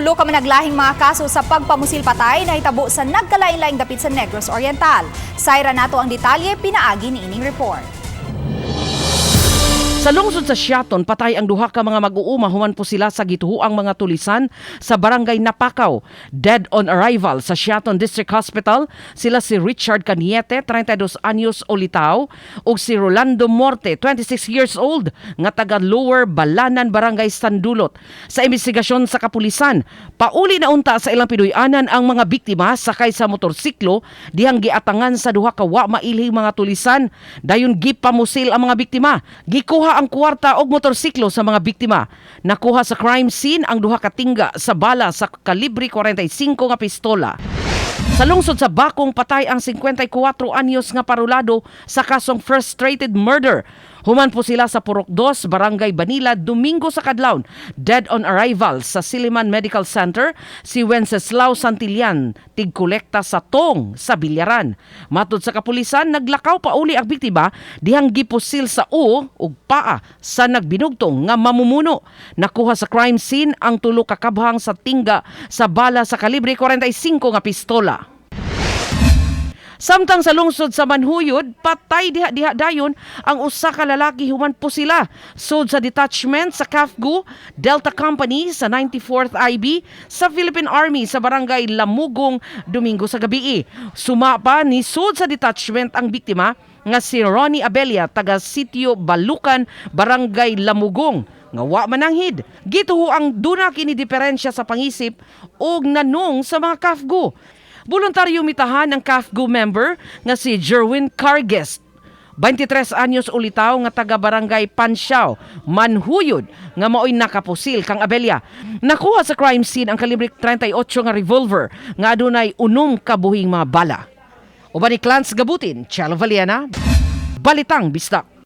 Tulo ka managlahing mga kaso sa pagpamusil patay na hitabo sa nagkalain-laing dapit sa Negros Oriental. Sayra nato ang detalye, pinaagi ni ining report. Sa lungsod sa Siaton, patay ang duha ka mga mag-uuma human po sila sa gituhuang mga tulisan sa barangay Napakaw. Dead on arrival sa Siaton District Hospital, sila si Richard Caniete, 32 anyos olitaw, ug si Rolando Morte, 26 years old, nga taga Lower Balanan, Barangay Sandulot. Sa investigasyon sa kapulisan, pauli na unta sa ilang pinuy-anan ang mga biktima sakay sa motorsiklo dihang giatangan sa duha ka wa mailhing mga tulisan. Dayon gipamusil ang mga biktima. Gikuha ang kwarta og motorsiklo sa mga biktima. Nakuha sa crime scene ang duha ka tingga sa bala sa kalibre 45 nga pistola. Sa lungsod sa Bakong, patay ang 54 anyos nga parulado sa kasong frustrated murder. Human po sila sa Purok 2, Barangay Banila, Domingo sa Kadlawon. Dead on arrival sa Siliman Medical Center, si Wenceslao Santillan, tigkolekta sa tong sa Bilyaran. Matod sa kapulisan, naglakaw pa uli ang biktima dihang gipusil sa ug paa sa nagbinugtong nga mamumuno. Nakuha sa crime scene ang tulo ka kabhang sa tingga sa bala sa kalibre 45 nga pistola. Samtang sa lungsod sa Manhuyod, patay diha dayon ang usa ka lalaki human po sila sud sa detachment sa CAFGU Delta Company sa 94th IB sa Philippine Army sa Barangay Lamugong Domingo sa gabi. Suma pa ni sud sa detachment ang biktima nga si Ronnie Abelia, taga Sitio Balukan, Barangay Lamugong, nga wa mananghid. Gituho ang duna kini diferensya sa pangisip ug nanong sa mga CAFGU. Voluntaryo mitahan ang CAFGU member nga si Jerwin Carguest, 23 anyos ulitaw nga taga Barangay Pansiao, Manhuyod, nga maoy nakapusil kang Abelia. Nakuha sa crime scene ang kalibre 38 nga revolver nga adunay 6 kabuhing mga bala. Uban ni Clans Gabutin, Chelo Valiana, Balitang Bisdak.